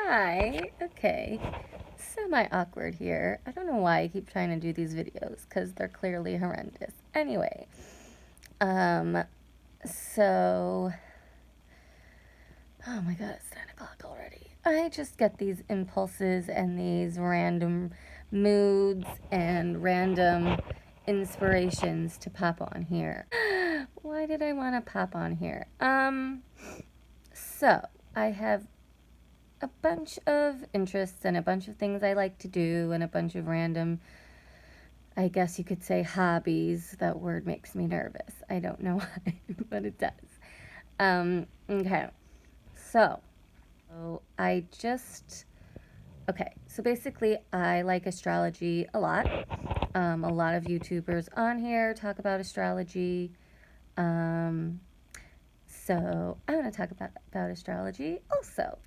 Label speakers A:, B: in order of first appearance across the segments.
A: Hi. Okay. Semi-awkward here. I don't know why I keep trying to do these videos because they're clearly horrendous. Anyway, um, so, oh my god, it's 10 o'clock already. I just get these impulses and these random moods and random inspirations to pop on here. Why did I want to pop on here? So, I have a bunch of interests and a bunch of things I like to do and a bunch of random, I guess you could say, hobbies. That word makes me nervous. I don't know why, but it does. Okay. So, I just, okay. So basically, I like astrology a lot. A lot of YouTubers on here talk about astrology. Um, so I want to talk about astrology also.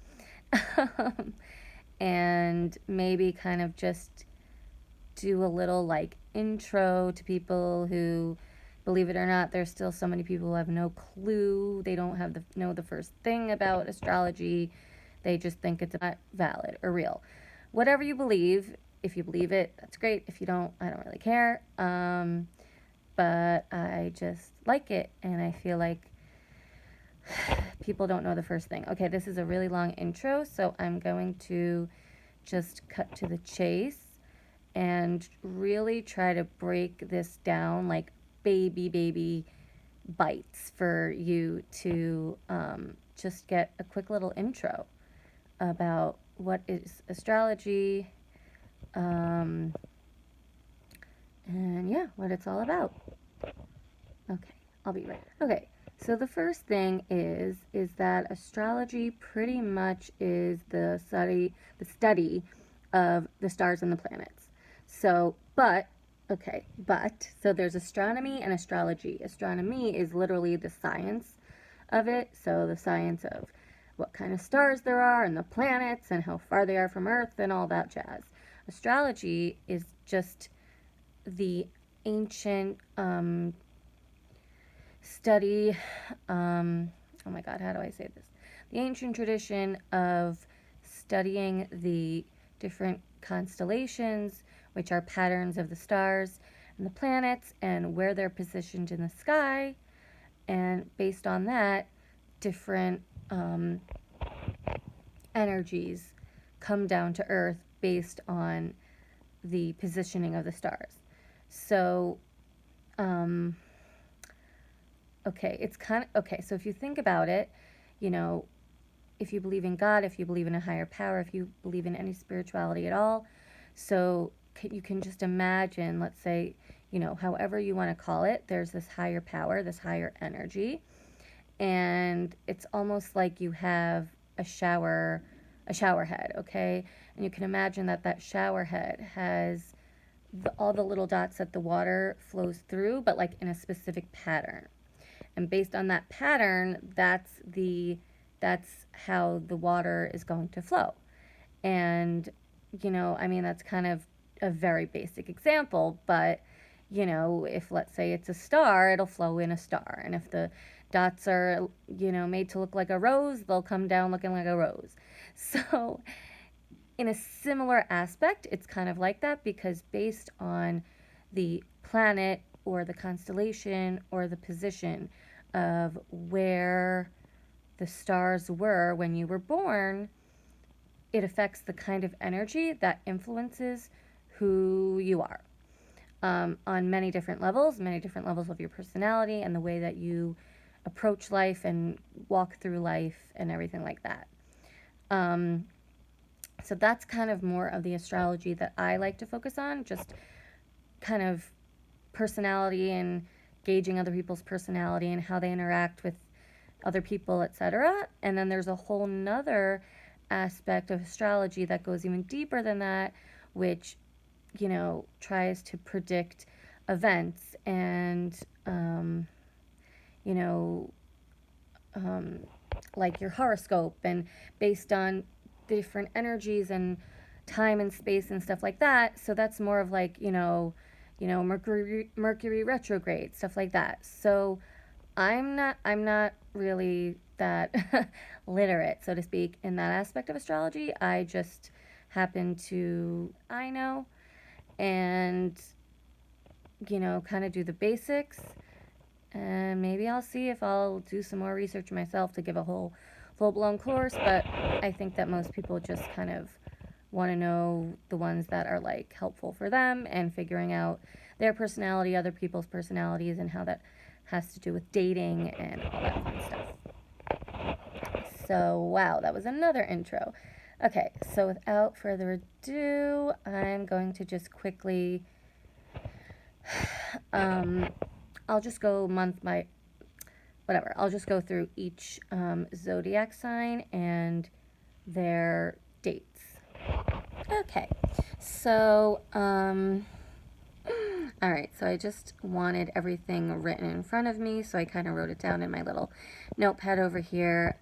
A: And maybe kind of just do a little like intro to people who, believe it or not, there's still so many people who have no clue. They don't have know the first thing about astrology. They just think it's not valid or real. Whatever you believe, if you believe it, that's great. If you don't, I don't really care. But I just like it, and I feel like people don't know the first thing. Okay, this is a really long intro, so I'm going to just cut to the chase and really try to break this down like baby bites for you to just get a quick little intro about what is astrology, and yeah, what it's all about. Okay, I'll be right. Okay, so the first thing is that astrology pretty much is the study of the stars and the planets. So, so there's astronomy and astrology. Astronomy is literally the science of it, so the science of what kind of stars there are and the planets and how far they are from Earth and all that jazz. Astrology is just the ancient study, oh my god, how do I say this? The ancient tradition of studying the different constellations, which are patterns of the stars and the planets and where they're positioned in the sky. And based on that, different energies come down to Earth based on the positioning of the stars. So, okay, it's kind of, okay, so if you think about it, you know, if you believe in God, if you believe in a higher power, if you believe in any spirituality at all, so you can just imagine, let's say, however you want to call it, there's this higher power, this higher energy, and it's almost like you have a shower head, okay? And you can imagine that shower head has all the little dots that the water flows through, but like in a specific pattern. And based on that pattern, that's how the water is going to flow. And I mean, that's kind of a very basic example, but if, let's say, it's a star, it'll flow in a star. And if the dots are made to look like a rose, they'll come down looking like a rose. So in a similar aspect, it's kind of like that, because based on the planet or the constellation or the position of where the stars were when you were born, it affects the kind of energy that influences who you are, on many different levels of your personality and the way that you approach life and walk through life and everything like that. So that's kind of more of the astrology that I like to focus on, just kind of personality and gauging other people's personality and how they interact with other people, etc. And then there's a whole nother aspect of astrology that goes even deeper than that, which tries to predict events and you know like your horoscope, and based on the different energies and time and space and stuff like that. So that's more of like Mercury retrograde, stuff like that. So I'm not really that literate, so to speak, in that aspect of astrology. I just happen to, I know, and, kind of do the basics. And maybe I'll see if I'll do some more research myself to give a whole full blown course. But I think that most people just kind of want to know the ones that are like helpful for them and figuring out their personality, other people's personalities, and how that has to do with dating and all that fun stuff. So, wow, that was another intro. Okay, so without further ado, I'm going to just quickly, I'll just go month by, whatever, I'll just go through each zodiac sign and their dates. Okay, so, all right, so I just wanted everything written in front of me, so I kind of wrote it down in my little notepad over here.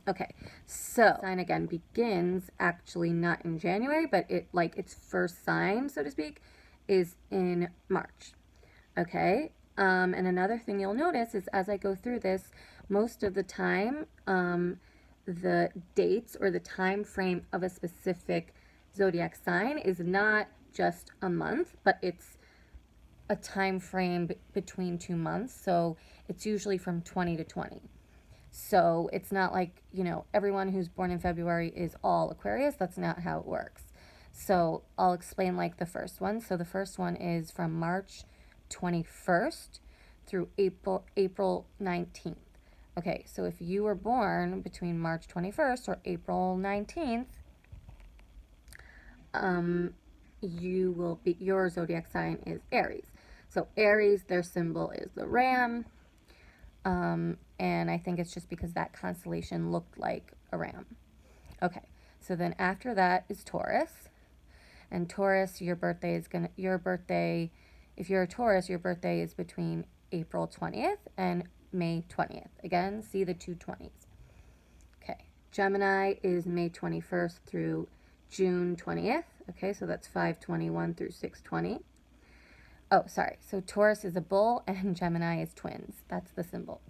A: Okay, so sign again begins actually not in January, but its first sign, so to speak, is in March. Okay, and another thing you'll notice is as I go through this, most of the time, the dates or the time frame of a specific zodiac sign is not just a month, but it's a time frame between 2 months. So it's usually from 20 to 20. So it's not like, everyone who's born in February is all Aquarius. That's not how it works. So I'll explain like the first one. So the first one is from March 21st through April 19th. Okay, so if you were born between March 21st or April 19th, your zodiac sign is Aries. So Aries, their symbol is the ram. And I think it's just because that constellation looked like a ram. Okay, so then after that is Taurus. And Taurus, if you're a Taurus, your birthday is between April 20th and May 20th. Again, see the 220s. Okay, Gemini is May 21st through June 20th. Okay, so that's 5/21 through 6/20. Oh, sorry. So Taurus is a bull and Gemini is twins. That's the symbol.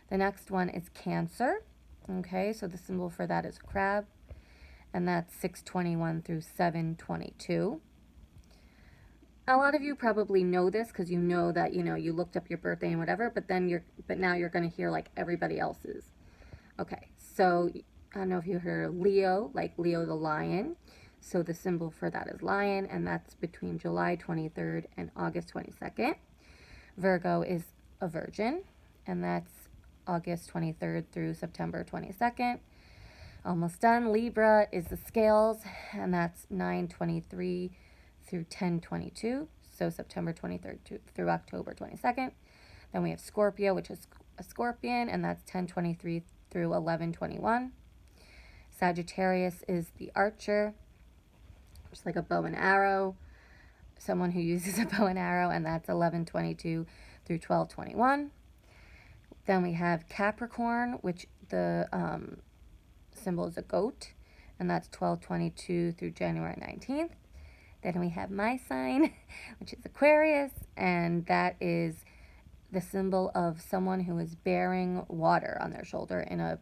A: The next one is Cancer. Okay, so the symbol for that is crab. And that's 6/21 through 7/22. A lot of you probably know this because you know that, you looked up your birthday and whatever, but now you're going to hear like everybody else's. Okay, so I don't know if you heard Leo, like Leo the lion. So the symbol for that is lion, and that's between July 23rd and August 22nd. Virgo is a virgin, and that's August 23rd through September 22nd. Almost done. Libra is the scales, and that's 9/23 through 10/22, so September 23rd through October 22nd. Then we have Scorpio, which is a scorpion, and that's 10/23 through 11/21. Sagittarius is the archer, just like a bow and arrow, someone who uses a bow and arrow, and that's 11/22 through 12/21. Then we have Capricorn, which the symbol is a goat, and that's 12/22 through January 19th. Then we have my sign, which is Aquarius, and that is the symbol of someone who is bearing water on their shoulder in a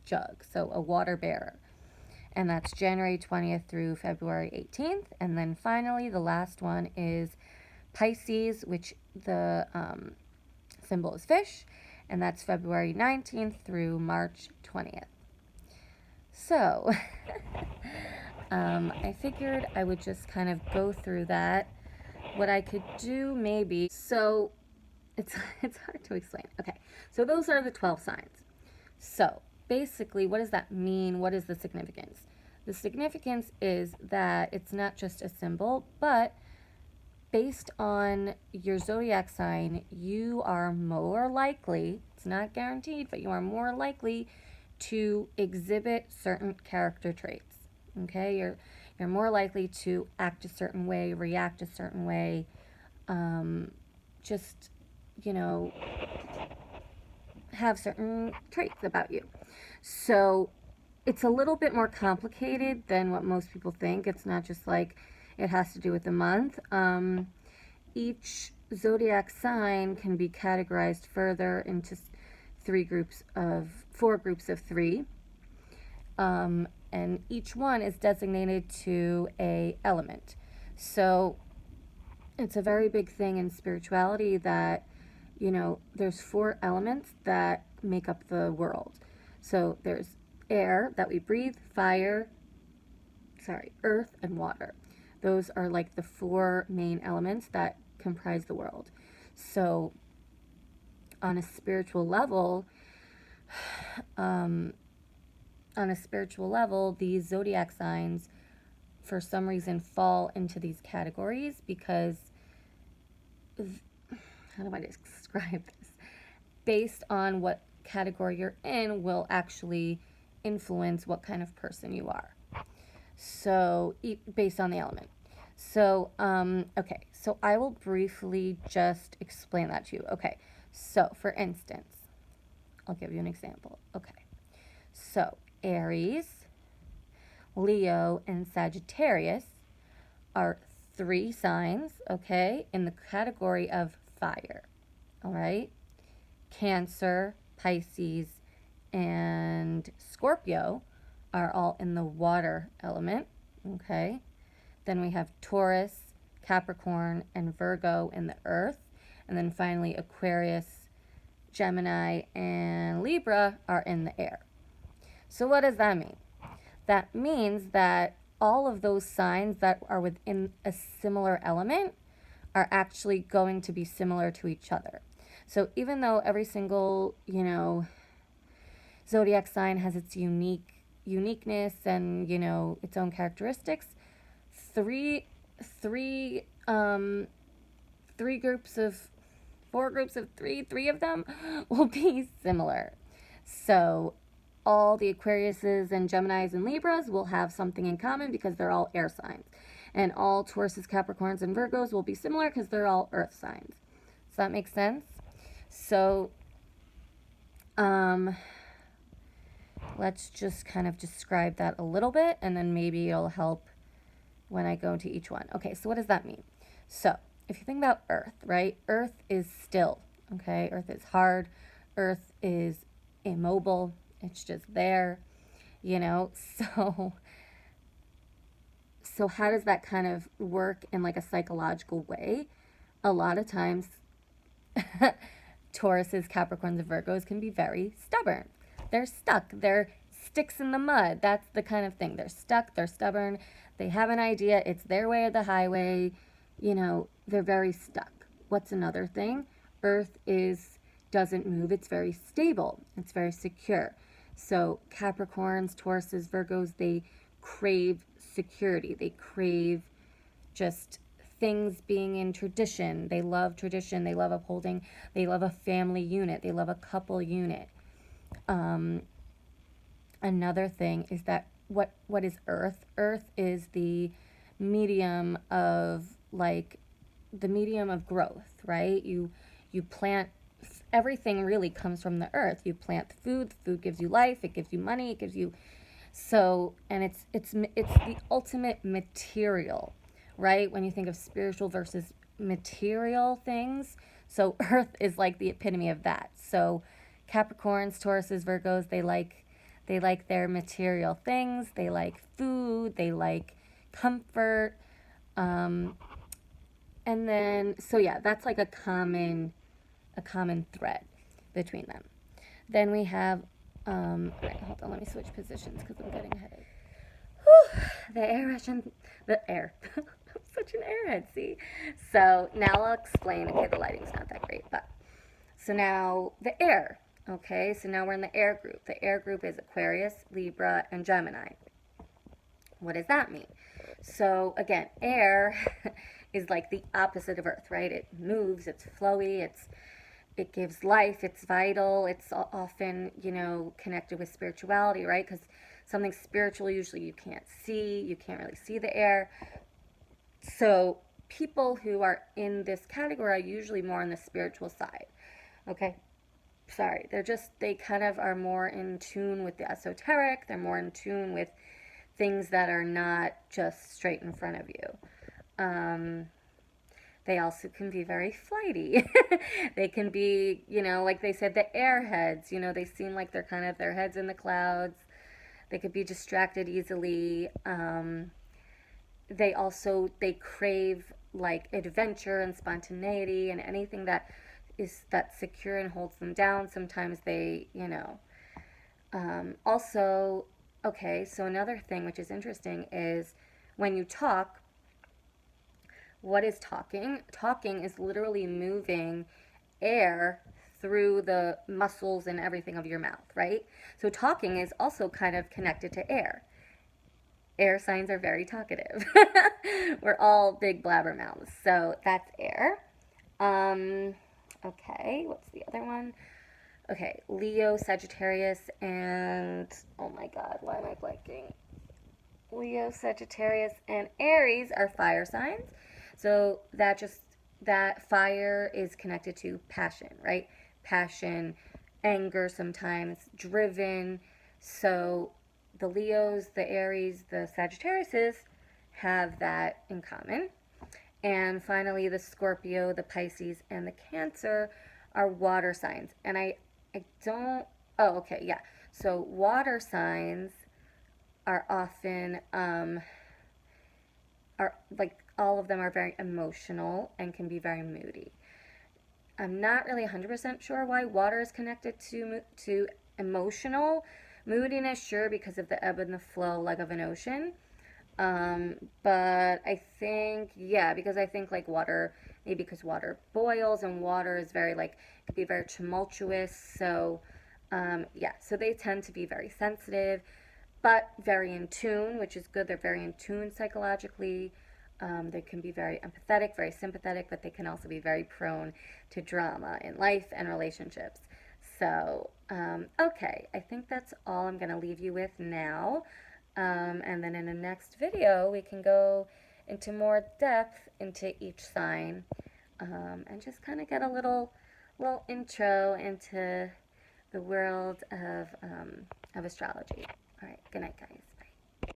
A: jug, so a water bearer. And that's January 20th through February 18th. And then finally, the last one is Pisces, which the symbol is fish, and that's February 19th through March 20th. So, I figured I would just kind of go through that. What I could do maybe, so it's hard to explain. Okay, so those are the 12 signs. So basically, what does that mean? What is the significance? The significance is that it's not just a symbol, but based on your zodiac sign, you are more likely, it's not guaranteed, but you are more likely to exhibit certain character traits. Okay, you're more likely to act a certain way, react a certain way, just, have certain traits about you. So it's a little bit more complicated than what most people think. It's not just like it has to do with the month. Each zodiac sign can be categorized further into four groups of three. And each one is designated to a element. So it's a very big thing in spirituality that, you know, there's four elements that make up the world. So there's air that we breathe, earth, and water. Those are like the four main elements that comprise the world. So on a spiritual level, these zodiac signs, for some reason, fall into these categories because, how do I describe this? Based on what category you're in will actually influence what kind of person you are. So, based on the element. So, okay, so I will briefly just explain that to you. Okay, so for instance, I'll give you an example. Okay, so Aries, Leo, and Sagittarius are three signs, okay, in the category of fire, all right? Cancer, Pisces, and Scorpio are all in the water element, okay? Then we have Taurus, Capricorn, and Virgo in the earth. And then finally Aquarius, Gemini, and Libra are in the air. So what does that mean? That means that all of those signs that are within a similar element are actually going to be similar to each other. So even though every single, you know, zodiac sign has its uniqueness and, you know, its own characteristics, four groups of three of them will be similar. So all the Aquariuses and Geminis and Libras will have something in common because they're all air signs. And all Tauruses, Capricorns, and Virgos will be similar because they're all earth signs. Does that make sense? So, let's just kind of describe that a little bit, and then maybe it'll help when I go into each one. Okay, so what does that mean? So, if you think about Earth, right? Earth is still, okay? Earth is hard. Earth is immobile. It's just there, you know? So how does that kind of work in like a psychological way? A lot of times, Tauruses, Capricorns, and Virgos can be very stubborn. They're stuck. They're sticks in the mud. That's the kind of thing. They're stuck. They're stubborn. They have an idea. It's their way or the highway. You know, they're very stuck. What's another thing? Earth doesn't move. It's very stable. It's very secure. So Capricorns, Tauruses, Virgos, they crave security. They crave just things being in tradition. They love tradition. They love upholding. They love a family unit. They love a couple unit. Another thing is that what is Earth? Earth is the medium of growth, right? You plant. Everything really comes from the earth. You plant food. The food gives you life. It gives you money. It gives you and it's the ultimate material, right? When you think of spiritual versus material things, so Earth is like the epitome of that. So Capricorns, Tauruses, Virgos, they like their material things. They like food. They like comfort. And then so yeah, that's like a common thread between them. Then we have, all right, hold on, let me switch positions because I'm getting a headache. The air. I'm such an airhead, see? So now I'll explain. Okay, the lighting's not that great, but so now the air. Okay, so now we're in the air group. The air group is Aquarius, Libra, and Gemini. What does that mean? So again, air is like the opposite of Earth, right? It moves, it's flowy, it gives life, it's vital, it's often, you know, connected with spirituality, right? Because something spiritual usually you can't really see the air. So people who are in this category are usually more on the spiritual side, okay? Sorry, they kind of are more in tune with the esoteric, they're more in tune with things that are not just straight in front of you. They also can be very flighty. They can be, like they said, the airheads. They seem like they're kind of their heads in the clouds. They could be distracted easily. They crave like adventure and spontaneity, and anything that's secure and holds them down. Sometimes also, okay, so another thing which is interesting is when you talk, what is talking? Talking is literally moving air through the muscles and everything of your mouth, right? So talking is also kind of connected to air. Air signs are very talkative. We're all big blabbermouths, so that's air. Um, okay, what's the other one? Okay, Leo, Sagittarius, and oh my god, why am I blanking? Leo, Sagittarius, and Aries are fire signs. So that fire is connected to passion, right? Passion, anger, sometimes driven. So the Leos, the Aries, the Sagittariuses have that in common. And finally, the Scorpio, the Pisces, and the Cancer are water signs. And I don't, oh, okay, yeah. So water signs are often, are like, all of them are very emotional and can be very moody. I'm not really 100% sure why water is connected to emotional moodiness, sure, because of the ebb and the flow, like of an ocean. But I think, yeah, because I think like water, maybe because water boils and water is very like, could be very tumultuous. So, yeah, so they tend to be very sensitive, but very in tune, which is good. They're very in tune psychologically. They can be very empathetic, very sympathetic, but they can also be very prone to drama in life and relationships. So, okay, I think that's all I'm going to leave you with now. And then in the next video, we can go into more depth into each sign, and just kind of get a little intro into the world of astrology. All right, good night, guys.